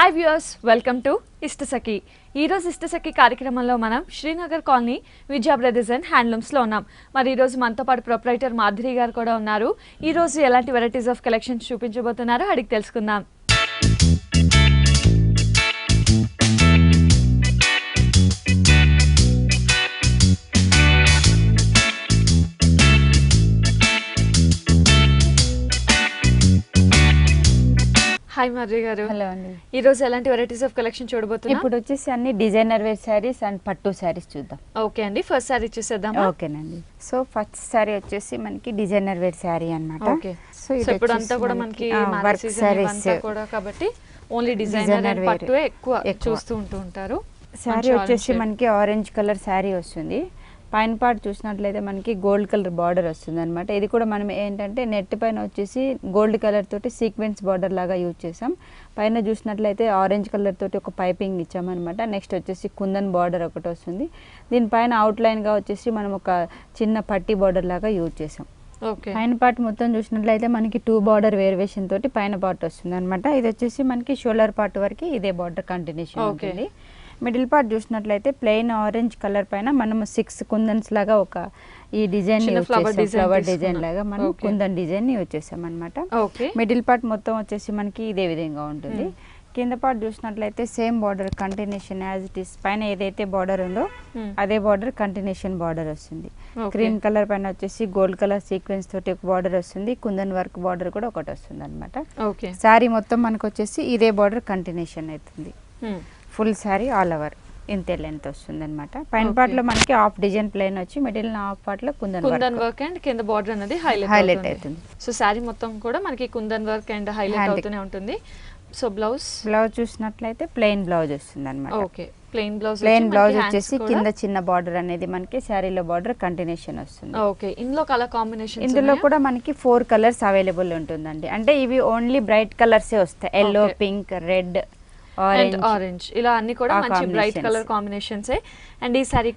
Hi viewers, welcome to Ishtasakhi. ఈరోజు ఇష్టసఖి కార్యక్రమంలో మనం Srinagar colony Vijaya brothers and హ్యాండ్లూమ్స్లో ఉన్నాం. మరి ఈరోజు మనతో పాటు ప్రొప్రైటర్ మాధురి గారు కూడా ఉన్నారు. ఈరోజు ఎలాంటి వెరైటీస్ ఆఫ్ కలెక్షన్స్ చూపించబోతున్నారో అడిగి తెలుసుకుందాం. హాయ్ మాధురి గారు. హలో అండి. ఈ రోజు ఎలాంటి వెరైటీస్ ఆఫ్ కలెక్షన్ చూడబోతున్నాం? ఇప్పుడు వచ్చేసి అన్ని డిజైనర్ వేర్ శారీస్ అండ్ పట్టు శారీస్ చూద్దాం. ఓకే అండి, ఫస్ట్ శారీ చూసేద్దాం. ఓకేనండి. సో ఫస్ట్ శారీ వచ్చేసి మనకి డిజైనర్ వేర్ శారీ అన్నమాట. ఓకే. సో ఇప్పుడు అంతా కూడా మనకి వర్క్ శారీస్ కూడా కాబట్టి ఓన్లీ డిజైనర్ పట్టు ఎక్కువ చూస్తూ ఉంటారు. శారీ వచ్చేసి మనకి ఆరెంజ్ కలర్ శారీ వస్తుంది. పైన పార్ట్ చూసినట్లయితే మనకి గోల్డ్ కలర్ బార్డర్ వస్తుంది అనమాట. ఇది కూడా మనం ఏంటంటే నెట్ పైన వచ్చేసి గోల్డ్ కలర్ తోటి సీక్వెన్స్ బార్డర్ లాగా యూజ్ చేసాం. పైన చూసినట్లయితే ఆరెంజ్ కలర్ తోటి ఒక పైపింగ్ ఇచ్చామన్నమాట. నెక్స్ట్ వచ్చేసి కుందన్ బార్డర్ ఒకటి వస్తుంది. దీనిపైన అవుట్లైన్గా వచ్చేసి మనం ఒక చిన్న పట్టీ బార్డర్ లాగా యూజ్ చేసాం. పైన పార్ట్ మొత్తం చూసినట్లయితే మనకి 2 బార్డర్ వేరియేషన్ తోటి పైన పార్ట్ వస్తుంది అనమాట. ఇది వచ్చేసి మనకి షోల్డర్ పార్ట్ వరకు ఇదే బార్డర్ కంటిన్యూషన్ ఉంటుంది. మిడిల్ పార్ట్ చూసినట్లయితే ప్లెయిన్ ఆరెంజ్ కలర్ పైన మనము 6 కుందన్స్ లాగా ఒక ఈ డిజైన్ ఫ్లవర్ డిజైన్ లాగా మనం కుందన్ డిజైన్ యూజ్ చేసాం అనమాట. మిడిల్ పార్ట్ మొత్తం వచ్చేసి మనకి ఇదే విధంగా ఉంటుంది. కింద పార్ట్ చూసినట్లయితే same border continuation as it is. పైన ఏదైతే బార్డర్ ఉందో అదే బార్డర్ కంటిన్యూషన్ బార్డర్ వస్తుంది. క్రీమ్ కలర్ పైన వచ్చేసి గోల్డ్ కలర్ సీక్వెన్స్ తోటి ఒక బార్డర్ వస్తుంది. కుందన్ వర్క్ బార్డర్ కూడా ఒకటి వస్తుంది అనమాట. శారీ మొత్తం మనకు వచ్చేసి ఇదే బార్డర్ కంటిన్యూషన్ అవుతుంది. ఫుల్ శారీ ఆల్ ఓవర్ ఇంతే లెంత్ వస్తుంది అనమాట. పైన పార్ట్ లో మనకి హాఫ్ డిజైన్ ప్లెయిన్ వచ్చి మిడిల్ హాఫ్ పార్ట్ లో కుందన్ వర్క్ అండ్ కింద బార్డర్ అనేది హైలైట్ అవుతుంది. సో శారీ మొత్తం కూడా మనకి కుందన్ వర్క్ అండ్ హైలైట్ అవుతూనే ఉంటుంది. సో బ్లౌజ్ చూసినట్లయితే ప్లెయిన్ బ్లౌజ్ వస్తుంది అనమాట. ఓకే. ప్లెయిన్ బ్లౌజ్ వచ్చేసి కింద చిన్న బార్డర్ అనేది మనకి శారీలో బార్డర్ కంటిన్యూషన్ వస్తుంది. ఓకే. ఇందులో కలర్ కాంబినేషన్ ఇందులో కూడా మనకి 4 కలర్స్ అవైలబుల్ ఉంటుందండి. అంటే ఇవి ఓన్లీ బ్రైట్ కలర్స్ వస్తాయి. ఎల్లో, పింక్, రెడ్, ఆరెంజ్ ఇలా అన్ని కూడా మంచి బ్రైట్ కలర్ కాంబినేషన్స్. అండ్ ఈ సారీ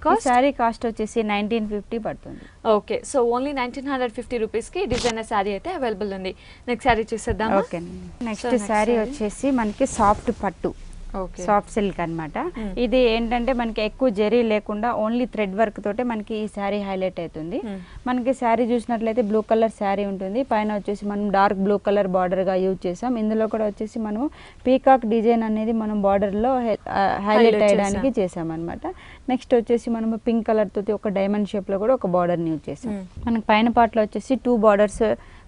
కాస్ట్ వచ్చేసి 1950 పడుతుంది. ఓకే. సో ఓన్లీ 1950 రూపీస్ కి డిజైనర్ సారీ అయితే అవైలబుల్ ఉంది. నెక్స్ట్ సారీ చూసేద్దాం. ఓకే. నెక్స్ట్ సారీ వచ్చేసి మనకి సాఫ్ట్ పట్టు, సాఫ్ట్ సిల్క్ అన్నమాట. ఇది ఏంటంటే మనకి ఎక్కువ జరీ లేకుండా ఓన్లీ థ్రెడ్ వర్క్ తోటే మనకి ఈ శారీ హైలైట్ అవుతుంది. మనకి శారీ చూసినట్లయితే బ్లూ కలర్ శారీ ఉంటుంది. పైన వచ్చేసి మనం డార్క్ బ్లూ కలర్ బార్డర్ గా యూజ్ చేసాం. ఇందులో కూడా వచ్చేసి మనం పీకాక్ డిజైన్ అనేది మనం బార్డర్ లో హైలైట్ చేయడానికి చేసాం అనమాట. నెక్స్ట్ వచ్చేసి మనం పింక్ కలర్ తోటి ఒక డైమండ్ షేప్ లో కూడా ఒక బార్డర్ ని యూజ్ చేసాం. మనకి పైన పార్ట్ లో వచ్చేసి 2 బార్డర్స్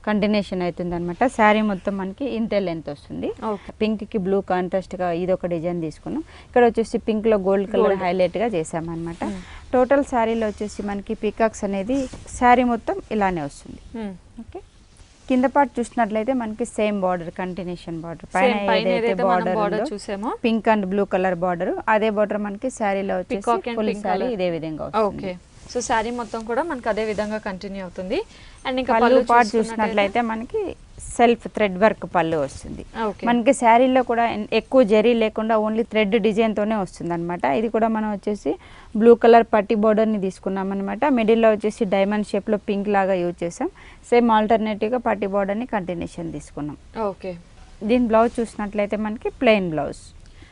కంటిన్యూషన్ అవుతుంది అనమాట. శారీ మొత్తం మనకి ఇంతే లెంత్ వస్తుంది. పింక్ కి బ్లూ కాంట్రాస్ట్ గా ఇది ఒక డిజైన్ తీసుకున్నాం. ఇక్కడ వచ్చేసి పింక్ లో గోల్డ్ కలర్ హైలైట్ గా చేసాం అనమాట. టోటల్ శారీలో వచ్చేసి మనకి పీకాక్స్ అనేది శారీ మొత్తం ఇలానే వస్తుంది. ఓకే. కింద పార్ట్ చూసినట్లయితే మనకి సేమ్ బార్డర్ కంటిన్యూషన్ బార్డర్ పైన ఏదైతే బార్డర్ చూసామో pink and blue colour border అదే బార్డర్ మనకి శారీలో వచ్చేసి ఫుల్ శారీ ఇదే విధంగా వస్తుంది. సో శారీ మొత్తం కూడా మనకి అదే విధంగా కంటిన్యూ అవుతుంది. అండ్ ఇంకా పళ్ళు పార్ట్ చూసినట్లయితే మనకి సెల్ఫ్ థ్రెడ్ వర్క్ పళ్ళు వస్తుంది. మనకి శారీలో కూడా ఎక్కువ జరీ లేకుండా ఓన్లీ థ్రెడ్ డిజైన్ తోనే వస్తుంది అనమాట. ఇది కూడా మనం వచ్చేసి బ్లూ కలర్ పట్టి బోర్డర్ ని తీసుకున్నాం అనమాట. మిడిల్ లో వచ్చేసి డైమండ్ షేప్ లో పింక్ లాగా యూజ్ చేసాం. సేమ్ ఆల్టర్నేటివ్ గా పట్టి బోర్డర్ ని కంటిన్యూషన్ తీసుకున్నాం. ఓకే. దీని బ్లౌజ్ చూసినట్లయితే మనకి ప్లెయిన్ బ్లౌజ్,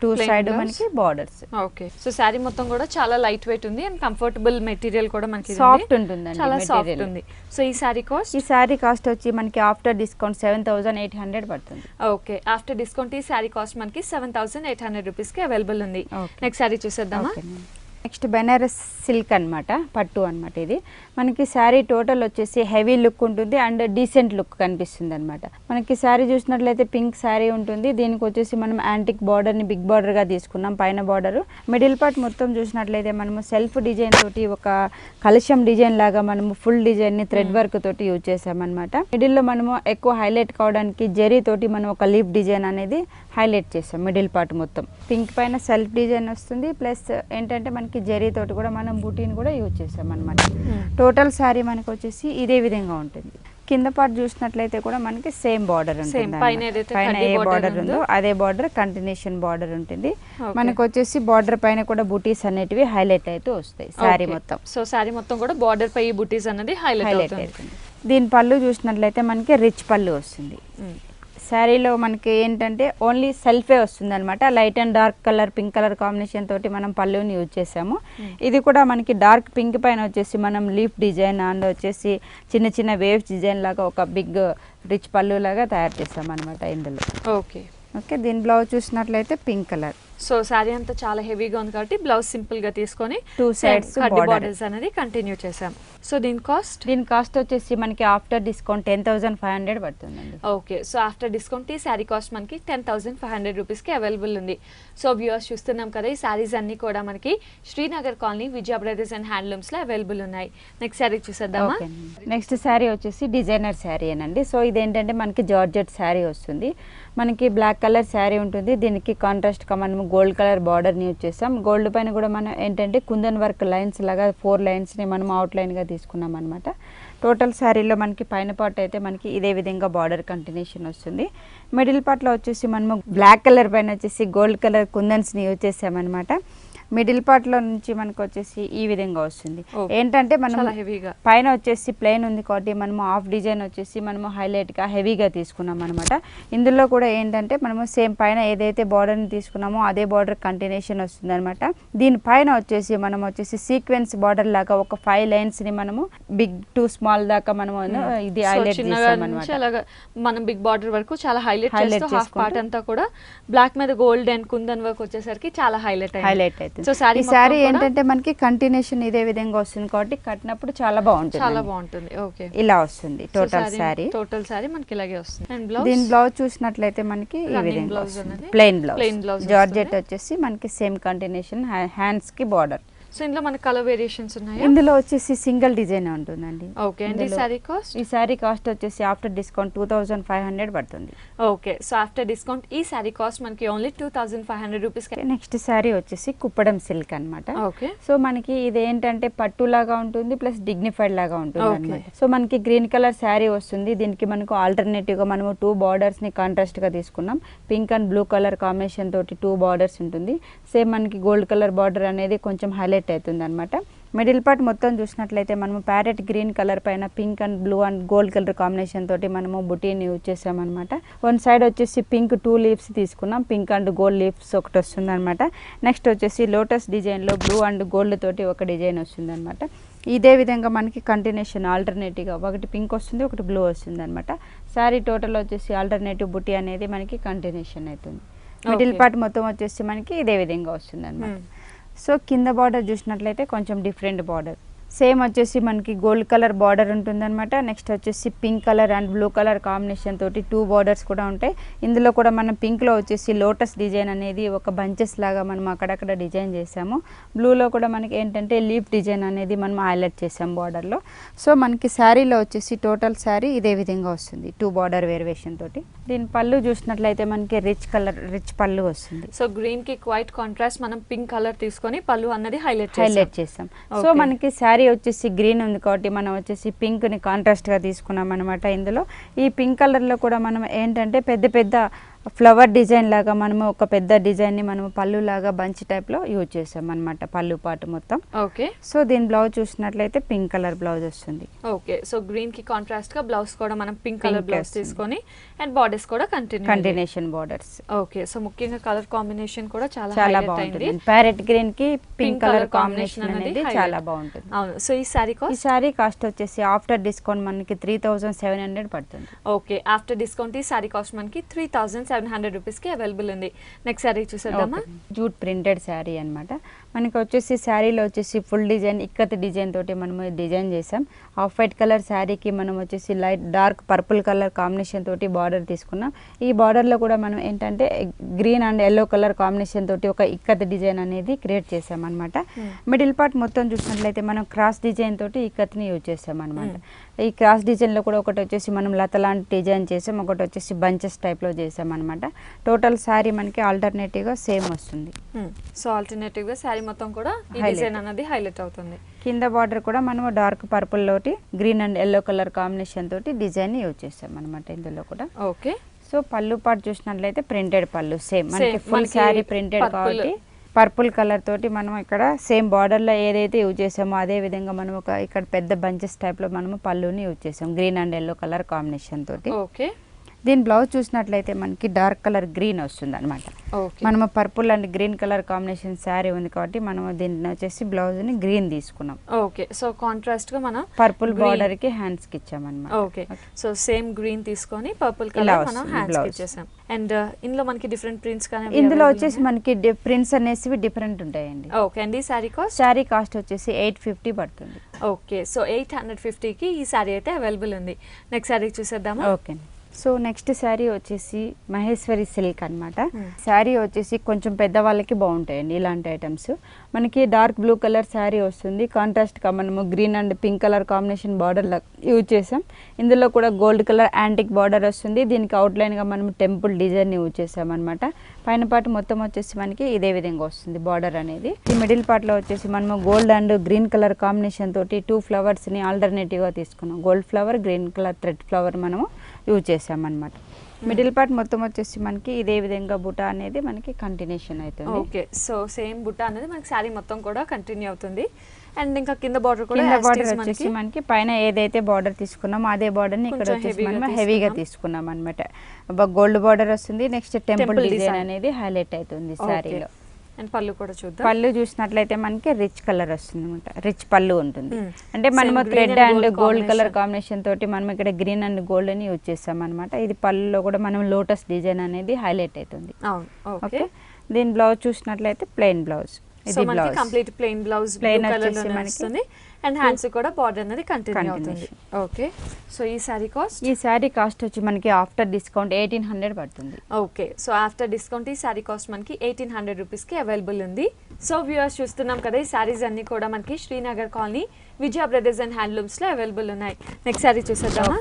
2 సైడ్ మనకి బార్డర్స్. ఓకే. సో శారీ మొత్తం కూడా చాలా లైట్ వెయిట్ ఉంది అండ్ కంఫర్టబుల్ మెటీరియల్ కూడా మనకి సాఫ్ట్ ఉంటుందండి. చాలా సాఫ్ట్ ఉంది. సో ఈ శారీ కాస్ట్ వచ్చి మనకి ఆఫ్టర్ డిస్కౌంట్ 7800 పడుతుంది. ఓకే. ఆఫ్టర్ డిస్కౌంట్ ఈ శారీ కాస్ట్ మనకి 7800 రూపీస్ కి అవైలబుల్ ఉంది. నెక్స్ట్ శారీ చూసేద్దామా? నెక్స్ట్ బెనారస్ సిల్క్ అన్నమాట, పట్టు అన్నమాట. ఇది మనకి శారీ టోటల్ వచ్చేసి హెవీ లుక్ ఉంటుంది అండ్ డీసెంట్ లుక్ కనిపిస్తుంది అనమాట. మనకి శారీ చూసినట్లయితే పింక్ శారీ ఉంటుంది. దీనికి వచ్చేసి మనం యాంటిక్ బార్డర్ ని బిగ్ బార్డర్ గా తీసుకున్నాం. పైన బార్డర్ మిడిల్ పార్ట్ మొత్తం చూసినట్లయితే మనము సెల్ఫ్ డిజైన్ తోటి ఒక కలశం డిజైన్ లాగా మనము ఫుల్ డిజైన్ ని థ్రెడ్ వర్క్ తోటి యూజ్ చేసామన్నమాట. మిడిల్ లో మనము ఎక్కువ హైలైట్ కావడానికి జరీ తోటి మనం ఒక లీఫ్ డిజైన్ అనేది హైలైట్ చేసాం. మిడిల్ పార్ట్ మొత్తం పింక్ పైన సెల్ఫ్ డిజైన్ వస్తుంది. ప్లస్ ఏంటంటే మనకి జరీ తోటి కూడా మనం బూటీని కూడా యూజ్ చేసాం అనమాట. టోటల్ శారీ మనకి వచ్చేసి ఇదే విధంగా ఉంటుంది. కింద పార్ట్ చూసినట్లయితే కూడా మనకి సేమ్ బార్డర్ ఉంటుంది. పైన ఏ బార్డర్ ఉందో అదే బార్డర్ కంటిన్యూషన్ బార్డర్ ఉంటుంది. మనకు వచ్చేసి బార్డర్ పైన కూడా బూటీస్ అనేటివి హైలైట్ అయితే వస్తాయి శారీ మొత్తం. సో శారీ మొత్తం కూడా బార్డర్ పై బూటీస్ అనేది హైలైట్ అవుతుంది. దీని పళ్ళు చూసినట్లయితే మనకి రిచ్ పళ్ళు వస్తుంది. శారీలో మనకి ఏంటంటే ఓన్లీ సెల్ఫే వస్తుంది అనమాట. Light and dark colour pink colour combination తోటి మనం పళ్ళుని యూజ్ చేసాము. ఇది కూడా మనకి డార్క్ పింక్ పైన వచ్చేసి మనం లీఫ్ డిజైన్ అండ్ వచ్చేసి చిన్న చిన్న వేవ్స్ డిజైన్ లాగా ఒక బిగ్ రిచ్ పళ్ళు లాగా తయారు చేసాం అనమాట ఇందులో. ఓకే ఓకే, దీని బ్లౌజ్ చూసినట్లయితే పింక్ కలర్. సో శారీ అంతా చాలా హెవీగా ఉంది కాబట్టి బ్లౌజ్ సింపుల్ గా తీసుకొని టూ సైడ్స్ బార్డర్స్ అనేది కంటిన్యూ చేసాం. సో దీని కాస్ట్ వచ్చేసి మనకి ఆఫ్టర్ డిస్కౌంట్ 10,500 పడుతుందండి. ఓకే, సో ఆఫ్టర్ డిస్కౌంట్ ఈ శారీ కాస్ట్ మనకి 10,500 రూపీస్కి అవైలబుల్ ఉంది. సో వ్యూవర్స్ చూస్తున్నాం కదా, ఈ శారీస్ అన్ని కూడా మనకి Srinagar colony Vijaya brothers and హ్యాండ్లూమ్స్లో అవైలబుల్ ఉన్నాయి. నెక్స్ట్ శారీ చూసేద్దామా? నెక్స్ట్ శారీ వచ్చేసి డిజైనర్ శారీ అనండి. సో ఇదేంటంటే మనకి జార్జెట్ శారీ వస్తుంది. మనకి బ్లాక్ కలర్ శారీ ఉంటుంది. దీనికి కాంట్రాస్ట్గా మనం గోల్డ్ కలర్ బార్డర్ని యూజ్ చేస్తాం. గోల్డ్ పైన కూడా మనం ఏంటంటే కుందన్ వర్క్ లైన్స్ లాగా 4 లైన్స్ని మనం అవుట్లైన్గా తీసుకున్నాం అనమాట. టోటల్ శారీలో మనకి పైన పార్ట్ అయితే మనకి ఇదే విధంగా బార్డర్ కంటిన్యూషన్ వస్తుంది. మిడిల్ పార్ట్లో వచ్చేసి మనము బ్లాక్ కలర్ పైన వచ్చేసి గోల్డ్ కలర్ కుందన్స్ని యూజ్ చేసామన్నమాట. మిడిల్ పార్ట్లో నుంచి మనకు వచ్చేసి ఈ విధంగా వస్తుంది. ఏంటంటే మనం పైన వచ్చేసి ప్లెయిన్ ఉంది కాబట్టి మనము హాఫ్ డిజైన్ వచ్చేసి మనము హైలైట్గా హెవీగా తీసుకున్నాం అనమాట. ఇందులో కూడా ఏంటంటే మనము సేమ్ పైన ఏదైతే బార్డర్ని తీసుకున్నామో అదే బార్డర్ కంటిన్యూషన్ వస్తుంది అనమాట. దీనిపైన వచ్చేసి మనం వచ్చేసి సీక్వెన్స్ బార్డర్ లాగా ఒక 5 లైన్స్ని మనము బిగ్ టు స్మాల్ దాకా మనము ఇది హైలైట్ చేసామన్నమాట. మనం బిగ్ బార్డర్ వరకు చాలా హైలైట్ చేస్తూ హాఫ్ పార్ట్ అంతా కూడా బ్లాక్ మీద గోల్డ్ అండ్ కుందన్ వర్క్ వచ్చేసరికి చాలా హైలైట్ అవుతుంది. ఈ సారీ ఏంటంటే మనకి కంటిన్యూషన్ ఇదే విధంగా వస్తుంది కాబట్టి కట్టినప్పుడు చాలా బాగుంటుంది. ఓకే, ఇలా వస్తుంది టోటల్ సారీ మనకి ఇలాగే వస్తుంది. దీని బ్లౌజ్ చూసినట్లయితే మనకి ఈ విధంగా ప్లెయిన్ బ్లౌజ్. జార్జెట్ వచ్చేసి మనకి సేమ్ కంటిన్యూషన్, హ్యాండ్స్ కి బార్డర్. సో ఇందులో మనకి కలర్ వేరియేషన్స్ ఉన్నాయి. ఇందులో వచ్చేసి సింగిల్ డిజైన్ ఉంటుందండి. ఓకే, అండ్ ఈ సారీ కాస్ట్ వచ్చేసి ఆఫ్టర్ డిస్కౌంట్ 2,500 పడుతుంది. ఓకే, సో ఆఫ్టర్ డిస్కౌంట్ ఈ సారీ కాస్ట్ మనకి ఓన్లీ 2,500 రూపీస్. నెక్స్ట్ సారీ వచ్చేసి కుప్పడం సిల్క్ అనమాట. ఓకే, సో మనకి ఇది ఏంటంటే పట్టు లాగా ఉంటుంది ప్లస్ డిగ్నిఫైడ్ లాగా ఉంటుంది అనమాట. సో మనకి గ్రీన్ కలర్ శారీ వస్తుంది. దీనికి మనకు ఆల్టర్నేటివ్ గా మనము 2 బార్డర్స్ ని కాంట్రాస్ట్ గా తీసుకున్నాం. Pink and blue colour combination తోటి 2 బార్డర్స్ ఉంటుంది. సేమ్ మనకి గోల్డ్ కలర్ బార్డర్ అనేది కొంచెం హైలైట్ అవుతుంది అనమాట. మిడిల్ పార్ట్ మొత్తం చూసినట్లయితే మనము ప్యారెట్ గ్రీన్ కలర్ పైన pink and blue and gold colour combination తోటి మనము బుటీని యూజ్ చేసామన్నమాట. 1 సైడ్ వచ్చేసి పింక్ 2 లీవ్స్ తీసుకున్నాం. పింక్ అండ్ గోల్డ్ లీవ్స్ ఒకటి వస్తుంది అనమాట. నెక్స్ట్ వచ్చేసి లోటస్ డిజైన్లో బ్లూ అండ్ గోల్డ్ తోటి ఒక డిజైన్ వస్తుంది అనమాట. ఇదే విధంగా మనకి కంటిన్యూషన్ ఆల్టర్నేటివ్గా ఒకటి పింక్ వస్తుంది, ఒకటి బ్లూ వస్తుంది అనమాట. శారీ టోటల్ వచ్చేసి ఆల్టర్నేటివ్ బుటీ అనేది మనకి కంటిన్యూషన్ అవుతుంది. మిడిల్ పార్ట్ మొత్తం వచ్చేసి మనకి ఇదే విధంగా వస్తుంది అనమాట. సో కింద బార్డర్ చూసినట్లయితే కొంచెం డిఫరెంట్ బార్డర్. సేమ్ వచ్చేసి మనకి గోల్డ్ కలర్ బార్డర్ ఉంటుందన్నమాట. నెక్స్ట్ వచ్చేసి pink colour and blue colour combination తోటి 2 బార్డర్స్ కూడా ఉంటాయి. ఇందులో కూడా మనం పింక్లో వచ్చేసి లోటస్ డిజైన్ అనేది ఒక బంచెస్ లాగా మనం అక్కడక్కడ డిజైన్ చేసాము. బ్లూలో కూడా మనకి ఏంటంటే లీఫ్ డిజైన్ అనేది మనం హైలైట్ చేసాం బార్డర్లో. సో మనకి శారీలో వచ్చేసి టోటల్ శారీ ఇదే విధంగా వస్తుంది 2 బార్డర్ వేరియేషన్ తోటి. దీని పళ్ళు చూసినట్లయితే మనకి రిచ్ పళ్ళు వస్తుంది. సో గ్రీన్ కి క్వైట్ కాంట్రాస్ట్ మనం పింక్ కలర్ తీసుకొని పళ్ళు అన్నది హైలైట్ చేసాం. సో మనకి శారీ వచ్చేసి గ్రీన్ ఉంది కాబట్టి మనం వచ్చేసి పింక్ ని కాంట్రాస్ట్ గా తీసుకున్నాం అనమాట. ఇందులో ఈ పింక్ కలర్ లో కూడా మనం ఏంటంటే పెద్ద పెద్ద ఫ్లవర్ డిజైన్ లాగా మనము ఒక పెద్ద డిజైన్ ని మనము పళ్ళు లాగా బంచ్ టైప్ లో యూజ్ చేసాం అనమాట పళ్ళు పాటు మొత్తం. ఓకే, సో దీని బ్లౌజ్ చూసినట్లయితే పింక్ కలర్ బ్లౌజ్ వస్తుంది. ఓకే, సో గ్రీన్ కి కాంట్రాస్ట్ గా బ్లౌజ్ కూడా మనం పింక్ కలర్ బ్లౌజ్ తీసుకొని అండ్ బార్డర్స్ కూడా కంటిన్యూషన్ బార్డర్స్. ఓకే, సో ముఖ్యంగా కలర్ కాంబినేషన్ కూడా చాలా బాగుంటుంది. ప్యారెట్ గ్రీన్ కి పింక్ కలర్ కాంబినేషన్ అనేది చాలా బాగుంటుంది. అవును, సో ఈ సారీ కాస్ట్ వచ్చేసి ఆఫ్టర్ డిస్కౌంట్ మనకి 3,700 పడుతుంది. ఓకే, ఆఫ్టర్ డిస్కౌంట్ ఈ సారీ కాస్ట్ మనకి 3,700 రూపీస్కి అవైలబుల్ ఉంది. నెక్స్ట్ శారీ చూసేద్దామా? జూట్ ప్రింటెడ్ శారీ అనమాట. మనకి వచ్చేసి శారీలో వచ్చేసి ఫుల్ డిజైన్ ఇక్కత్ డిజైన్ తోటి మనము డిజైన్ చేసాం. ఆఫ్ వైట్ కలర్ శారీకి మనం వచ్చేసి light dark purple colour combination తోటి బార్డర్ తీసుకున్నాం. ఈ బార్డర్లో కూడా మనం ఏంటంటే green and yellow colour combination తోటి ఒక ఇక్కత్ డిజైన్ అనేది క్రియేట్ చేసాం అనమాట. మిడిల్ పార్ట్ మొత్తం చూసినట్లయితే మనం క్రాస్ డిజైన్ తోటి ఇక్కత్ని యూజ్ చేసాం అనమాట. ఈ క్రాస్ డిజైన్లో కూడా ఒకటి వచ్చేసి మనం లత లాంటి డిజైన్ చేసాం, ఒకటి వచ్చేసి బంచెస్ టైప్లో చేసాం అనమాట. టోటల్ శారీ మనకి ఆల్టర్నేటివ్గా సేమ్ వస్తుంది. సో ఆల్టర్నేటివ్గా శారీ మొత్తం కూడా ఈ డిజైన్ అనేది హైలైట్ అవుతుంది. కింద బార్డర్ కూడా మనం డార్క్ పర్పుల్ తోటి green and yellow colour combination తోటి డిజైన్ యూజ్ చేసాం అనమాట ఇందులో కూడా. ఓకే, సో పళ్ళు పాటు చూసినట్లయితే ప్రింటెడ్ పళ్ళు సేమ్ మనకి ఫుల్ శారీ ప్రింటెడ్ కాబట్టి పర్పుల్ కలర్ తోటి మనం ఇక్కడ సేమ్ బార్డర్లో ఏదైతే యూజ్ చేసామో అదే విధంగా మనం ఒక ఇక్కడ పెద్ద బంచెస్ టైప్లో మనము పళ్ళుని యూజ్ చేసాం green and yellow colour combination తోటి. ఓకే, దీని బ్లౌజ్ చూసినట్లయితే మనకి డార్క్ కలర్ గ్రీన్ వస్తుంది అనమాట. ఓకే మనము purple and green colour combination sari ఉంది కాబట్టి మనం దీన్ని వచ్చేసి బ్లౌజ్ని గ్రీన్ తీసుకున్నాం. ఓకే, సో కాంట్రాస్ట్ గా మనం పర్పుల్ బార్డర్ కి హ్యాండ్స్ కి ఇచ్చామన్నమాట. ఓకే, సో సేమ్ గ్రీన్ తీసుకొని పర్పుల్ కలర్ మనం హ్యాండ్స్ కి ఇచ్చేసాం. అండ్ ఇందులో మనకి డిఫరెంట్ ప్రింట్స్ కానీ ఇందులో వచ్చేసి మనకి ప్రింట్స్ అనేవి డిఫరెంట్ ఉంటాయండి. ఓకే అండి. శారీ కాస్ట్ వచ్చేసి 850 పడుతుంది. ఓకే, సో 850కి ఈ శారీ అయితే అవైలబుల్ ఉంది. నెక్స్ట్ శారీ చూసేద్దాము. ఓకే, సో నెక్స్ట్ శారీ వచ్చేసి మహేశ్వరి సిల్క్ అనమాట. శారీ వచ్చేసి కొంచెం పెద్దవాళ్ళకి బాగుంటాయండి ఇలాంటి ఐటమ్స్. మనకి డార్క్ బ్లూ కలర్ శారీ వస్తుంది. కాంట్రాస్ట్గా మనము green and pink colour combination border use చేసాం. ఇందులో కూడా గోల్డ్ కలర్ యాంటిక్ బార్డర్ వస్తుంది. దీనికి అవుట్లైన్గా మనం టెంపుల్ డిజైన్ యూజ్ చేసాం అనమాట. పైన పార్ట్ మొత్తం వచ్చేసి మనకి ఇదే విధంగా వస్తుంది బార్డర్ అనేది. ఈ మిడిల్ పార్ట్లో వచ్చేసి మనము gold and green colour combination తోటి 2 ఫ్లవర్స్ని ఆల్టర్నేటివ్గా తీసుకున్నాం. Gold flower, green colour thread flower మనము యూజ్ చేసామన్నమాట. మిడిల్ పార్ట్ మొత్తం వచ్చేసి మనకి ఇదే విధంగా బుటా అనేది మనకి కంటిన్యూషన్ అవుతుంది. ఓకే, సో సేమ్ బుటా అనేది మనకి శారీ మొత్తం కూడా కంటిన్యూ అవుతుంది. అండ్ ఇంకా కింద బార్డర్ కూడా బార్డర్ వచ్చేసి మనకి పైన ఏదైతే బార్డర్ తీసుకున్నామో అదే బార్డర్ ని ఇక్కడ వచ్చేసి మనం హెవీగా తీసుకున్నాం అనమాట. గోల్డ్ బార్డర్ వస్తుంది. నెక్స్ట్ టెంపుల్ డిజైన్ అనేది హైలైట్ అవుతుంది శారీలో. అండ్ పళ్ళు కూడా చూద్దాం. పళ్ళు చూసినట్లయితే మనకి రిచ్ కలర్ వస్తుంది అనమాట. రిచ్ పళ్ళు ఉంటుంది. అంటే మనము thread and gold colour combination తోటి మనం ఇక్కడ గ్రీన్ అండ్ గోల్డ్ అని యూజ్ చేస్తాం అనమాట. ఇది పళ్ళులో కూడా మనం లోటస్ డిజైన్ అనేది హైలైట్ అవుతుంది. ఓకే, దీని బ్లౌజ్ చూసినట్లయితే ప్లెయిన్ బ్లౌజ్. సో మనకి complete plain blouse plain colour లో వస్తుంది. అండ్ హ్యాండ్స్ కూడా బార్డర్ అనేది కంటిన్యూ అవుతుంది. ఓకే, సో ఈ శారీ కాస్ట్ వచ్చి మనకి ఆఫ్టర్ డిస్కౌంట్ 1800 పడుతుంది. ఓకే, సో ఆఫ్టర్ డిస్కౌంట్ ఈ శారీ కాస్ట్ మనకి 1800 రూపీస్కి అవైలబుల్ ఉంది. సో వ్యూవర్స్ చూస్తున్నాం కదా, ఈ శారీస్ అన్ని కూడా మనకి Srinagar colony Vijaya brothers and handlooms లో అవైలబుల్ ఉన్నాయి. నెక్స్ట్ శారీ చూసేద్దామా.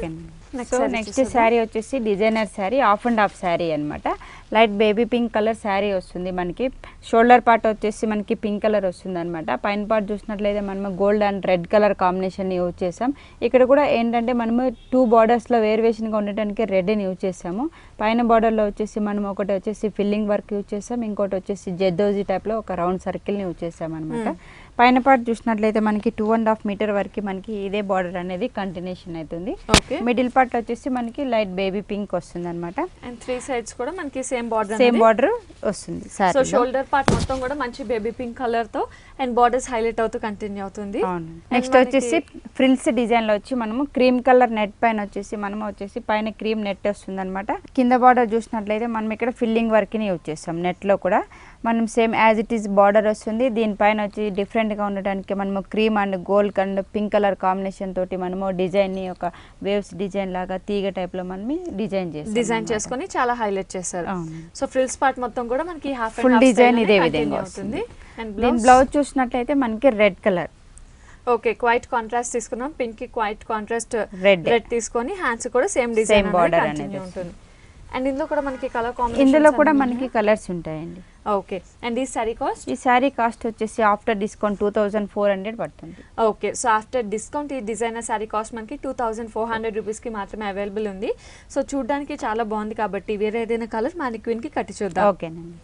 సో నెక్స్ట్ శారీ వచ్చేసి designer sari, half and half sari అనమాట. Light baby pink colour sari వస్తుంది మనకి. షోల్డర్ పార్ట్ వచ్చేసి మనకి పింక్ కలర్ వస్తుంది అనమాట. పైన పార్ట్ చూసినట్లయితే మనము gold and red colour combination use చేసాం. ఇక్కడ కూడా ఏంటంటే మనము 2 బార్డర్స్లో వేరియేషన్గా ఉండటానికి రెడ్ని యూజ్ చేసాము. పైన బార్డర్లో వచ్చేసి మనం ఒకటి వచ్చేసి ఫిల్లింగ్ వర్క్ యూజ్ చేసాం. ఇంకోటి వచ్చేసి జెద్దోజీ టైప్లో ఒక రౌండ్ సర్కిల్ని యూజ్ చేసాం అనమాట. పైన పార్ట్ చూసినట్లయితే మనకి 2.5 మీటర్ వరకు మనకి ఇదే బార్డర్ అనేది కంటిన్యూషన్ అవుతుంది. మిడిల్ పార్ట్ వచ్చేసి మనకి లైట్ బేబీ పింక్ వస్తుంది అనమాట. అండ్ 3 సైడ్స్ కూడా మనకి సేమ్ బార్డర్ వస్తుంది. సో షోల్డర్ పార్ట్ మొత్తం కూడా మంచి బేబీ పింక్ కలర్ తో అండ్ బార్డర్స్ హైలైట్ అవుతూ కంటిన్యూ అవుతుంది. నెక్స్ట్ వచ్చేసి ఫ్రిల్స్ డిజైన్ లో వచ్చి మనము క్రీమ్ కలర్ నెట్ పైన వచ్చేసి మనము వచ్చేసి పైన క్రీమ్ నెట్ వస్తుంది అనమాట. కింద బార్డర్ చూసినట్లయితే మనం ఇక్కడ ఫిల్లింగ్ వర్క్ ని యూజ్ చేస్తాం. నెట్ లో కూడా మనం same as it is border వస్తుంది. దీనిపైన వచ్చి డిఫరెంట్గా ఉండడానికి మనము cream and gold and pink colour combination తోటి మనము డిజైన్ని ఒక వేవ్స్ డిజైన్ లాగా తీగ టైప్లో మనం డిజైన్ చేసుకొని చాలా హైలైట్ చేశారు. సో ఫ్రిల్స్ పార్ట్ మొత్తం కూడా మనకి ఫుల్ డిజైన్ ఇదే విధంగా వస్తుంది. అండ్ బ్లౌజ్ చూసినట్లయితే మనకి red colour. Okay, quiet contrast తీసుకున్నాం. పింక్ కి క్వైట్ కాంట్రాస్ట్ రెడ్ తీసుకొని హ్యాండ్స్ కూడా సేమ్ డిజైన్ బార్డర్ అనేది ఉంటుంది. అండ్ ఇందులో కూడా మనకి కలర్ కాంబినేషన్, ఇందులో కూడా మనకి కలర్స్ ఉంటాయండి. ఓకే, అండ్ ఈ శారీ కాస్ట్ వచ్చేసి ఆఫ్టర్ డిస్కౌంట్ 2400 పడుతుంది. ఓకే, సో ఆఫ్టర్ డిస్కౌంట్ ఈ డిజైనర్ శారీ కాస్ట్ మనకి 2400 రూపీస్కి మాత్రమే అవైలబుల్ ఉంది. సో చూడడానికి చాలా బాగుంది కాబట్టి వేరే ఏదైనా కలర్ మానిక్వీన్కి కట్టి చూద్దాం. ఓకేనండి.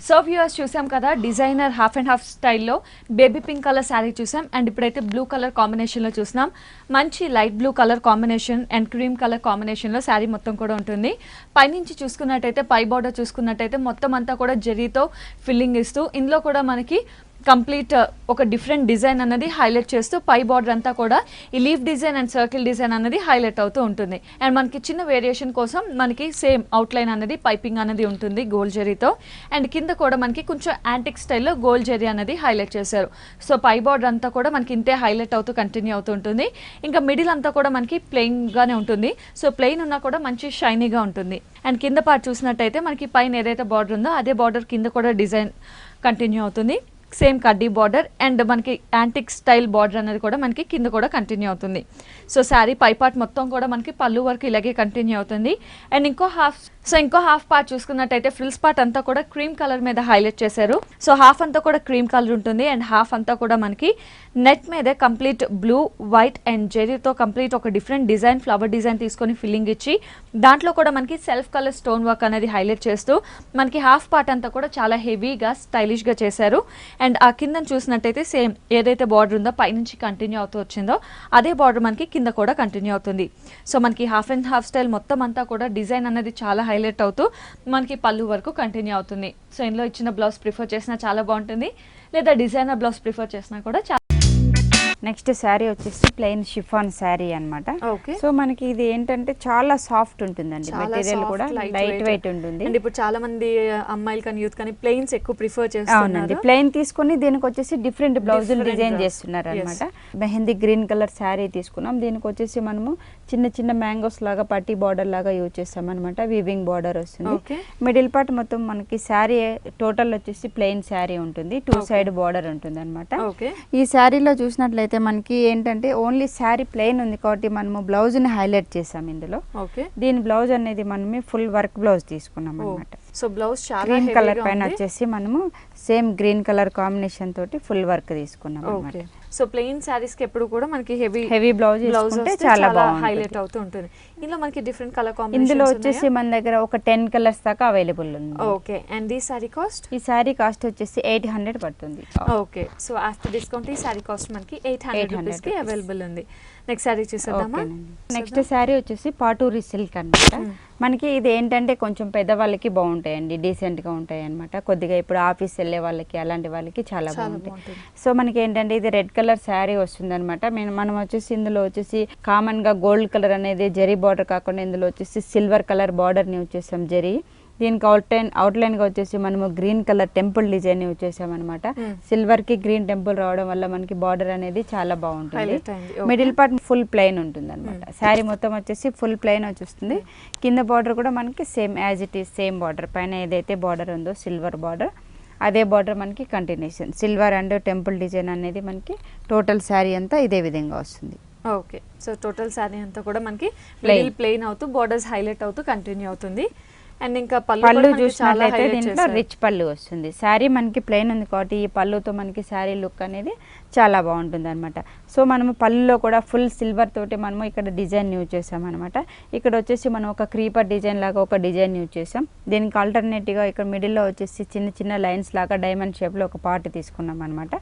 సో వ్యూవర్స్ చూసాం కదా, డిజైనర్ హాఫ్ అండ్ హాఫ్ స్టైల్లో బేబీ పింక్ కలర్ శారీ చూసాం. అండ్ ఇప్పుడైతే బ్లూ కలర్ కాంబినేషన్లో చూసినాం. మంచి light blue colour combination and cream colour కాంబినేషన్లో శారీ మొత్తం కూడా ఉంటుంది. పైనుంచి చూసుకున్నట్టయితే పై బార్డర్ చూసుకున్నట్టయితే మొత్తం అంతా కూడా జరీతో ఫిల్లింగ్ ఇస్తూ ఇందులో కూడా మనకి కంప్లీట్ ఒక డిఫరెంట్ డిజైన్ అన్నది హైలైట్ చేస్తూ పై బార్డర్ అంతా కూడా ఈ leaf design and circle design అనేది హైలైట్ అవుతూ ఉంటుంది. అండ్ మనకి చిన్న వేరియేషన్ కోసం మనకి సేమ్ అవుట్లైన్ అనేది పైపింగ్ అనేది ఉంటుంది గోల్డ్ జరీతో. అండ్ కింద కూడా మనకి కొంచెం యాంటిక్ స్టైల్లో గోల్డ్ జరీ అనేది హైలైట్ చేశారు. సో పై బార్డర్ అంతా కూడా మనకి ఇంతే హైలైట్ అవుతూ కంటిన్యూ అవుతూ ఉంటుంది. ఇంకా మిడిల్ అంతా కూడా మనకి ప్లెయిన్గానే ఉంటుంది. సో ప్లెయిన్ ఉన్నా కూడా మంచి షైనీగా ఉంటుంది. అండ్ కింద పార్ట్ చూసినట్టయితే మనకి పైన ఏదైతే బార్డర్ ఉందో అదే బార్డర్ కింద కూడా డిజైన్ కంటిన్యూ అవుతుంది. సేమ్ కడ్డీ బార్డర్ అండ్ మనకి యాంటిక్ స్టైల్ బార్డర్ అనేది కూడా మనకి కింద కూడా కంటిన్యూ అవుతుంది. సో శారీ పై పార్ట్ మొత్తం కూడా మనకి పళ్ళు వరకు ఇలాగే కంటిన్యూ అవుతుంది. అండ్ ఇంకో హాఫ్ పార్ట్ చూసుకున్నట్టయితే ఫ్రిల్స్ పార్ట్ అంతా కూడా క్రీమ్ కలర్ మీద హైలైట్ చేశారు. సో హాఫ్ అంతా కూడా క్రీమ్ కలర్ ఉంటుంది అండ్ హాఫ్ అంతా కూడా మనకి నెట్ మీద కంప్లీట్ బ్లూ, వైట్ అండ్ జెరీతో కంప్లీట్ ఒక డిఫరెంట్ డిజైన్ ఫ్లవర్ డిజైన్ తీసుకొని ఫిల్లింగ్ ఇచ్చి దాంట్లో కూడా మనకి సెల్ఫ్ కలర్ స్టోన్ వర్క్ అనేది హైలైట్ చేస్తూ మనకి హాఫ్ పార్ట్ అంతా కూడా చాలా హెవీగా స్టైలిష్గా చేశారు. అండ్ ఆ కింద చూసినట్టయితే సేమ్ ఏదైతే బార్డర్ ఉందో పైనుంచి కంటిన్యూ అవుతూ వచ్చిందో అదే బార్డర్ మనకి కింద కూడా కంటిన్యూ అవుతుంది. సో మనకి హాఫ్ అండ్ హాఫ్ స్టైల్ మొత్తం అంతా కూడా డిజైన్ అనేది చాలా హైలైట్ అవుతూ మనకి పళ్ళు వరకు కంటిన్యూ అవుతుంది. సో ఇందులో ఇచ్చిన బ్లౌజ్ ప్రిఫర్ చేసినా చాలా బాగుంటుంది, లేదా డిజైనర్ బ్లౌజ్ ప్రిఫర్ చేసినా కూడా చాలా. నెక్స్ట్ శారీ వచ్చేసి ప్లెయిన్ షిఫాన్ శారీ అన్నమాట. ఓకే. సో మనకి ఇది ఏంటంటే చాలా సాఫ్ట్ ఉంటుందండి, మెటీరియల్ కూడా లైట్ వెయిట్ ఉంటుంది. అండ్ ఇప్పుడు చాలా మంది అమ్మాయిలు కానీ యూత్ కానీ ప్లెయిన్స్ ఎక్కువ ప్రిఫర్ అవునండి, చేస్తున్నారు. ప్లెయిన్ తీసుకొని దీనికి వచ్చేసి డిఫరెంట్ బ్లౌజ్ డిజైన్ చేస్తున్నారు అనమాట. మెహందీ గ్రీన్ కలర్ శారీ తీసుకున్నాం, దీనికి వచ్చేసి మనము చిన్న చిన్న మ్యాంగోస్ లాగా పట్టి బార్డర్ లాగా యూజ్ చేస్తాం అనమాట. వీవింగ్ బార్డర్ వస్తుంది. మిడిల్ పార్ట్ మొత్తం మనకి శారీ టోటల్ వచ్చేసి ప్లెయిన్ శారీ ఉంటుంది, 2 సైడ్ బార్డర్ ఉంటుంది అనమాట. ఈ శారీలో చూసినట్లయితే మనకి ఏంటంటే ఓన్లీ శారీ ప్లెయిన్ ఉంది కాబట్టి మనము బ్లౌజ్ ని హైలైట్ చేసాం ఇందులో. దీని బ్లౌజ్ అనేది మనమే ఫుల్ వర్క్ బ్లౌజ్ తీసుకున్నాం అనమాట. సో బ్లౌజ్ గ్రీన్ కలర్ పైన వచ్చేసి మనము సేమ్ గ్రీన్ కలర్ కాంబినేషన్ తోటి ఫుల్ వర్క్ తీసుకున్నాం అనమాట. సో ప్లెయిన్ సారీస్ కి ఎప్పుడు కూడా మనకి హెవీ బ్లౌజ్ తీసుకుంటే చాలా హైలైట్ అవుతూ ఉంటుంది. ఇందులో మనకి డిఫరెంట్ కలర్ కాంబినేషన్స్ ఇందులో వచ్చేసి మన దగ్గర ఒక 10 కలర్స్ దాకా అవైలబుల్ ఉంది. ఓకే. అండ్ ఈ సారీ కాస్ట్? ఈ సారీ కాస్ట్ వచ్చేసి 800 పడుతుంది. ఓకే. సో ఆఫ్టర్ డిస్కౌంట్ ఈ సారీ కాస్ట్ మనకి 800 రూపీస్ కి అవైలబుల్ ఉంది. నెక్స్ట్ సారీ చూసేద్దామా? నెక్స్ట్ సారీ వచ్చేసి పాటూరి సిల్క్ అన్నమాట. మనకి ఇది ఏంటంటే కొంచెం పెద్దవాళ్ళకి బాగుంటాయండి, డీసెంట్ గా ఉంటాయి అన్నమాట. కొద్దిగా ఇప్పుడు ఆఫీస్ వెళ్ళే వాళ్ళకి అలాంటి వాళ్ళకి చాలా బాగుంటాయి. సో మనకి ఏంటంటే ఇది రెడ్ కలర్ శారీ వస్తుంది అనమాట. మనం వచ్చేసి ఇందులో వచ్చేసి కామన్ గా గోల్డ్ కలర్ అనేది జరీ బార్డర్ కాకుండా ఇందులో వచ్చేసి సిల్వర్ కలర్ బార్డర్ ని వచ్చేసాం జరీ. దీనికి అవుట్లైన్ గా వచ్చేసి మనము green colour temple design use చేసామన్నమాట. సిల్వర్ కి గ్రీన్ టెంపుల్ రావడం వల్ల మనకి బార్డర్ అనేది చాలా బాగుంటుంది. మిడిల్ పార్ట్ ఫుల్ ప్లెయిన్ ఉంటుంది అనమాట. శారీ మొత్తం వచ్చేసి ఫుల్ ప్లెయిన్ వచ్చేస్తుంది. కింద బార్డర్ కూడా మనకి same as it is same border, పైన ఏదైతే బార్డర్ ఉందో సిల్వర్ బార్డర్ అదే బార్డర్ మనకి continuation. Silver and temple design అనేది మనకి టోటల్ శారీ అంతా ఇదే విధంగా వస్తుంది. ఓకే. సో టోటల్ శారీ అంతా కూడా మనకి ప్లెయిన్ అవుతూ బార్డర్స్ హైలైట్ అవుతూ కంటిన్యూ అవుతుంది. అండ్ ఇంకా పళ్ళు చూసినట్లయితే దీంట్లో రిచ్ పళ్ళు వస్తుంది. శారీ మనకి ప్లెయిన్ ఉంది కాబట్టి ఈ పళ్ళుతో మనకి శారీ లుక్ అనేది చాలా బాగుంటుంది అనమాట. సో మనము పళ్ళులో కూడా ఫుల్ సిల్వర్ తోటి మనము ఇక్కడ డిజైన్ యూజ్ చేసాం అనమాట. ఇక్కడ వచ్చేసి మనం ఒక క్రీపర్ డిజైన్ లాగా ఒక డిజైన్ యూజ్ చేసాం. దీనికి ఆల్టర్నేటివ్గా ఇక్కడ మిడిల్లో వచ్చేసి చిన్న చిన్న లైన్స్ లాగా డైమండ్ షేప్లో ఒక పార్ట్ తీసుకున్నాం అనమాట.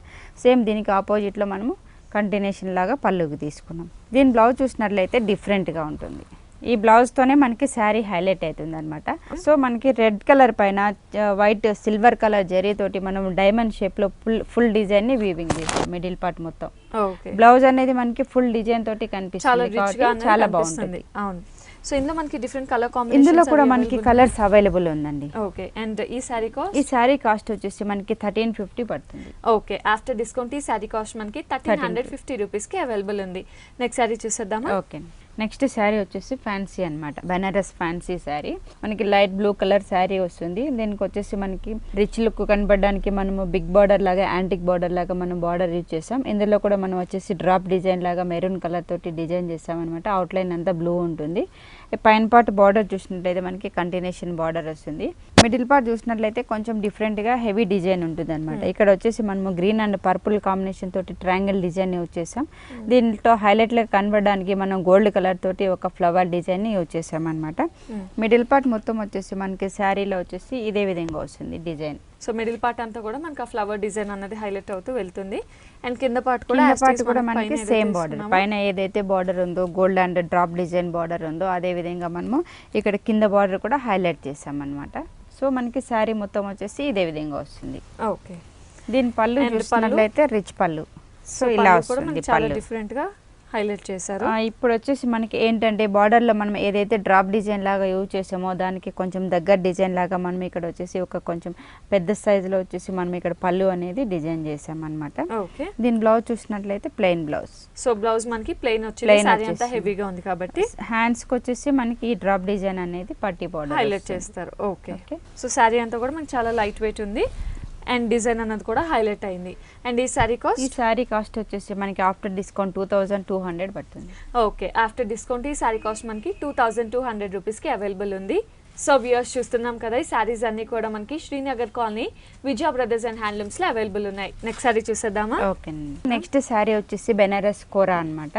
సేమ్ దీనికి ఆపోజిట్లో మనము కంటిన్యూషన్ లాగా పళ్ళుకి తీసుకున్నాం. దీని బ్లౌజ్ చూసినట్లయితే డిఫరెంట్గా ఉంటుంది. ఈ బ్లౌజ్ తోనే మనకి శారీ హైలైట్ అవుతుంది అనమాట. సో మనకి రెడ్ కలర్ పైన వైట్ సిల్వర్ కలర్ జరీ తోటి మనం డైమండ్ షేప్ లో ఫుల్ డిజైన్ ని వీవింగ్ చేస్తాం మిడిల్ పార్ట్ మొత్తం. బ్లౌజ్ అనేది మనకి ఫుల్ డిజైన్ తోటి కనిపిస్తుంది, చాలా బాగుంటుంది. అవును. సో ఇందులో మనకి డిఫరెంట్ కలర్ కాంబినేషన్స్ ఇందులో కూడా మనకి కలర్స్ అవైలబుల్ ఉందండి. ఓకే. అండ్ ఈ సారీ కాస్ట్? ఈ సారీ కాస్ట్ వచ్చేసి మనకి 1350 పడుతుంది. ఓకే. ఆఫ్టర్ డిస్కౌంట్ ఈ సారీ కాస్ట్ మనకి 1350 రూపీస్ కి అవైలబుల్ ఉంది. నెక్స్ట్ సారీ చూసేద్దామా? ఓకే. నెక్స్ట్ శారీ వచ్చేసి ఫ్యాన్సీ అనమాట, బెనారస్ ఫ్యాన్సీ శారీ. మనకి లైట్ బ్లూ కలర్ శారీ వస్తుంది. దీనికి వచ్చేసి మనకి రిచ్ లుక్ కనబడడానికి మనము బిగ్ బార్డర్ లాగా యాంటిక్ బార్డర్ లాగా మనం బార్డర్ యూజ్ చేసాం. ఇందులో కూడా మనం వచ్చేసి డ్రాప్ డిజైన్ లాగా మెరూన్ కలర్ తోటి డిజైన్ చేసాం అనమాట. అవుట్లైన్ అంతా బ్లూ ఉంటుంది. పైన పార్ట్ బార్డర్ చూసినట్లయితే మనకి కంటిన్యూషన్ బార్డర్ వస్తుంది. మిడిల్ పార్ట్ చూసినట్లయితే కొంచెం డిఫరెంట్ గా హెవీ డిజైన్ ఉంటుంది అనమాట. ఇక్కడ వచ్చేసి మనము గ్రీన్ అండ్ పర్పుల్ కాంబినేషన్ తోటి ట్రయాంగిల్ డిజైన్ యూజ్ చేసాం. దీంట్లో హైలైట్ గా కనబడడానికి మనం గోల్డ్ కలర్ తోటి ఒక ఫ్లవర్ డిజైన్ ని యూజ్ చేసాం అనమాట. మిడిల్ పార్ట్ మొత్తం వచ్చేసి మనకి శారీలో వచ్చేసి ఇదే విధంగా వస్తుంది డిజైన్. సో మిడిల్ పార్ట్ అంతా కూడా మనకి ఆ ఫ్లవర్ డిజైన్ అన్నది హైలైట్ అవుతూ వెళ్తుంది. అండ్ కింద పార్ట్ కూడా మనకి సేమ్ బార్డర్, పైన ఏదైతే బార్డర్ ఉందో gold and drop design border ఉందో అదే విధంగా మనము ఇక్కడ కింద బార్డర్ కూడా హైలైట్ చేసాం అనమాట. సో మనకి శారీ మొత్తం వచ్చేసి ఇదే విధంగా వస్తుంది. ఓకే. దీని పళ్ళు చూసినట్లయితే రిచ్ పళ్ళు. సో ఇలా వస్తుంది పళ్ళు, డిఫరెంట్ గా హైలైట్ చేశారు. ఇప్పుడు వచ్చేసి మనకి ఏంటంటే బార్డర్ లో మనం ఏదైతే డ్రాప్ డిజైన్ లాగా యూజ్ చేసామో దానికి కొంచెం దగ్గర డిజైన్ లాగా మనం ఇక్కడ వచ్చేసి ఒక కొంచెం పెద్ద సైజ్ లో వచ్చేసి మనం ఇక్కడ పళ్ళు అనేది డిజైన్ చేసాం అనమాట. దీని బ్లౌజ్ చూసినట్లయితే ప్లెయిన్ బ్లౌజ్. సో బ్లౌజ్ మనకి ప్లెయిన్ వచ్చి హెవీగా ఉంది కాబట్టి హ్యాండ్స్ కి వచ్చేసి మనకి ఈ డ్రాప్ డిజైన్ అనేది పట్టి బార్డర్ హైలైట్ చేస్తారు. ఓకే. సో శారీ అంతా కూడా మనకి చాలా లైట్ వెయిట్ ఉంది అండ్ డిజైన్ అన్నది కూడా హైలైట్ అయింది. అండ్ ఈ సారీ కాస్ట్? ఈ సారీ కాస్ట్ వచ్చేసి మనకి ఆఫ్టర్ డిస్కౌంట్ 2200 పడుతుంది. ఓకే. ఆఫ్టర్ డిస్కౌంట్ ఈ సారీ కాస్ట్ మనకి 2200 రూపీస్ కి అవైలబుల్ ఉంది. సో వ్యూయర్స్ చూస్తున్నాం కదా, ఈ సారీస్ అన్ని కూడా మనకి Srinagar colony Vijaya brothers and handlooms లో అవైలబుల్ ఉన్నాయి. నెక్స్ట్ సారీ చూసేద్దామా? ఓకే. నెక్స్ట్ సారీ వచ్చేసి బెనారస్ కోరా అన్నమాట.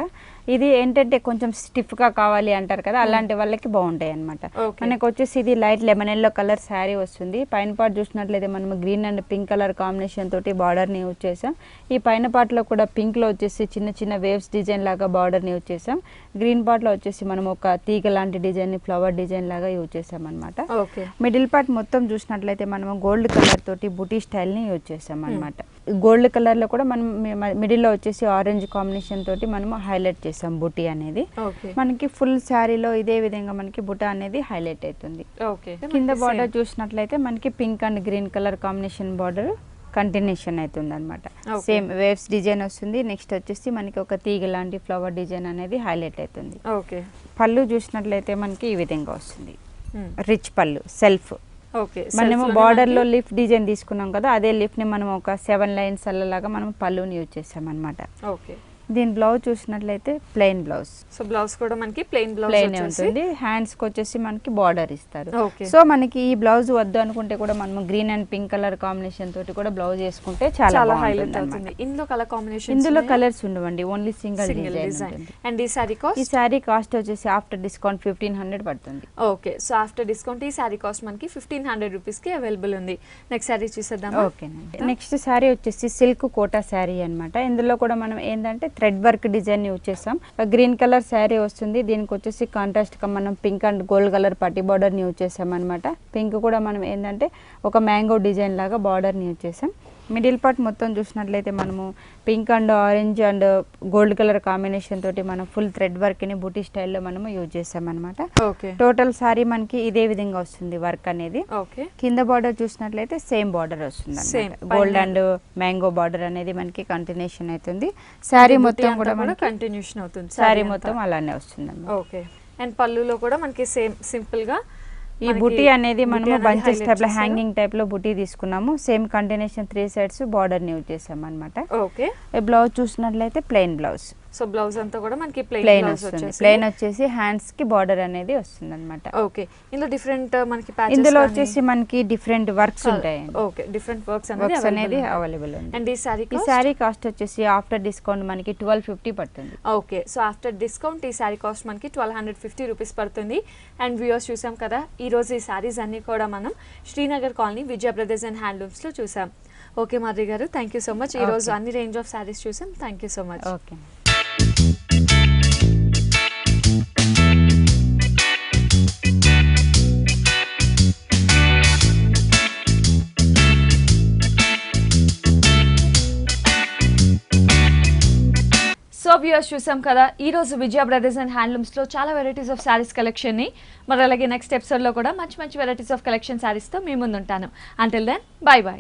ఇది ఏంటంటే కొంచెం స్టిఫ్ గా కావాలి అంటారు కదా, అలాంటి వాళ్ళకి బాగుంటాయి అన్నమాట. మనకు వచ్చేసి ఇది light lemon yellow colour sari వస్తుంది. పైన పార్ట్ చూసినట్లయితే మనం green and pink colour combination తోటి బార్డర్ ని యూజ్ చేసాం. ఈ పైన పార్ట్ లో కూడా పింక్ లో వచ్చేసి చిన్న చిన్న వేవ్స్ డిజైన్ లాగా బార్డర్ ని యూజ్ చేసాం. గ్రీన్ పార్ట్ లో వచ్చేసి మనం ఒక తీగ లాంటి డిజైన్ ని ఫ్లవర్ డిజైన్ లాగా యూజ్ చేసాం అనమాట. మిడిల్ పార్ట్ మొత్తం చూసినట్లయితే మనం గోల్డ్ కలర్ తోటి బుటీ స్టైల్ ని యూజ్ చేసాం అనమాట. గోల్డ్ కలర్ లో కూడా మనం మిడిల్ లో వచ్చేసి ఆరెంజ్ కాంబినేషన్ తోటి మనం హైలైట్ చేసాం బుటీ అనేది. మనకి ఫుల్ శారీలో ఇదే విధంగా మనకి బుటా అనేది హైలైట్ అవుతుంది. కింద బార్డర్ చూసినట్లయితే మనకి pink and green colour combination border continuation అవుతుంది అనమాట. సేమ్ వేవ్స్ డిజైన్ వస్తుంది. నెక్స్ట్ వచ్చేసి మనకి ఒక తీగ లాంటి ఫ్లవర్ డిజైన్ అనేది హైలైట్ అవుతుంది. పళ్ళు చూసినట్లయితే మనకి ఈ విధంగా వస్తుంది, రిచ్ పళ్ళు సెల్ఫ్. మనము బార్డర్ లో లిఫ్ డిజైన్ తీసుకున్నాం కదా, అదే లిఫ్ ని మనం ఒక 7 లైన్స్ అల్లలాగా మనం పళ్ళుని యూజ్ చేసాం అనమాట. దీని బ్లౌజ్ చూసినట్లయితే ప్లెయిన్ బ్లౌజ్. సో బ్లౌజ్ కూడా మనకి ప్లెయిన్ ఉంటుంది. హ్యాండ్స్ కి వచ్చేసి మనకి బార్డర్ ఇస్తారు. సో మనకి ఈ బ్లౌజ్ వద్దు అనుకుంటే కూడా మనం green and pink colour combination తోటి కూడా బ్లౌజ్ వేసుకుంటే చాలా హైలైట్ అవుతుంది. ఇందులో కలర్ కాంబినేషన్, ఇందులో కలర్స్ ఉండవండి, ఓన్లీ సింగిల్ డిజైన్. అండ్ ఈ సారీ కాస్ట్, ఈ సారీ కాస్ట్ వచ్చేసి ఆఫ్టర్ డిస్కౌంట్ 1500 పడుతుంది. ఓకే, సో ఆఫ్టర్ డిస్కౌంట్ ఈ సారీ కాస్ట్ మనకి 1500 రూపీస్ కి అవైలబుల్ ఉంది. నెక్స్ట్ సారీ చూసేద్దాం. ఓకేనండి, నెక్స్ట్ సారీ వచ్చేసి సిల్క్ కోటా సారీ అన్నమాట. ఇందులో కూడా మనం ఏంటంటే థ్రెడ్ వర్క్ డిజైన్ యూజ్ చేసాం. గ్రీన్ కలర్ శారీ వస్తుంది. దీనికి వచ్చేసి కాంట్రాస్ట్ గా మనం పింక్ అండ్ గోల్డ్ కలర్ పట్టి బార్డర్ యూజ్ చేసాం అనమాట. పింక్ కూడా మనం ఏంటంటే ఒక మ్యాంగో డిజైన్ లాగా బార్డర్ యూజ్ చేసాం. మిడిల్ పార్ట్ మొత్తం చూసినట్లయితే మనము pink and orange and gold colour combination తోటి మనం ఫుల్ థ్రెడ్ వర్క్ ని బూటీ స్టైల్లో మనము యూజ్ చేసాం అనమాట. టోటల్ సారీ మనకి ఇదే విధంగా వస్తుంది వర్క్ అనేది. కింద బార్డర్ చూసినట్లయితే సేమ్ బార్డర్ వస్తుంది, గోల్డ్ అండ్ మ్యాంగో బార్డర్ అనేది మనకి కంటిన్యూషన్ అవుతుంది. సారీ మొత్తం కూడా మనకి కంటిన్యూషన్ అవుతుంది. సారీ మొత్తం అలానే వస్తుంది. ఓకే, అండ్ పళ్ళులో కూడా మనకి సేమ్ సింపుల్ గా ఈ బుటీ అనేది మనము బంచెస్ టైప్ లో హ్యాంగింగ్ టైప్ లో బుటీ తీసుకున్నాము. Same continuation 3 sides border use చేసాం అనమాట. ఓకే, బ్లౌజ్ చూసినట్లయితే ప్లెయిన్ బ్లౌజ్. సో బ్లౌజ్ అంతా కూడా మనకి ప్లెయిన్ వస్తుంది. ప్లెయిన్ వచ్చేసి హ్యాండ్స్ కి బార్డర్ అనేది వస్తుంది అనమాట. ఓకే, ఇందులో డిఫరెంట్ మనకి ప్యాచెస్, ఇందులో వచ్చేసి మనకి డిఫరెంట్ వర్క్స్ ఉంటాయి. ఓకే, డిఫరెంట్ వర్క్స్ అనేది అవైలబుల్ ఉంది. అండ్ ఈ సారీ కాస్ట్ వచ్చేసి ఆఫ్టర్ డిస్కౌంట్ మనకి 1250 పడుతుంది. ఓకే, సో ఆఫ్టర్ డిస్కౌంట్ ఈ సారీ కాస్ట్ మనకి 1250 రూపీస్ పడుతుంది. అండ్ వ్యూవర్స్ చూసాం కదా, ఈ రోజు ఈ సారీస్ అన్ని కూడా మనం Srinagar colony Vijaya brothers and handlooms లో చూసాం. ఓకే మాధురి గారు, థ్యాంక్ యూ సో మచ్. ఈ రోజు అన్ని రేంజ్ ఆఫ్ సారీస్ చూసాం. Thank you so much. Okay. So viewers చూసాం కదా, ఈ రోజు విజయ బ్రదర్స్ అండ్ హ్యాండ్లూమ్స్ లో చాలా వెరైటీస్ ఆఫ్ సారీస్ కలెక్షన్ ని, మరి అలాగే నెక్స్ట్ ఎపిసోడ్ లో కూడా మంచి మంచి వెరైటీస్ ఆఫ్ కలెక్షన్ సారీస్ తో మీ ముందు ఉంటాను. Until then, bye by.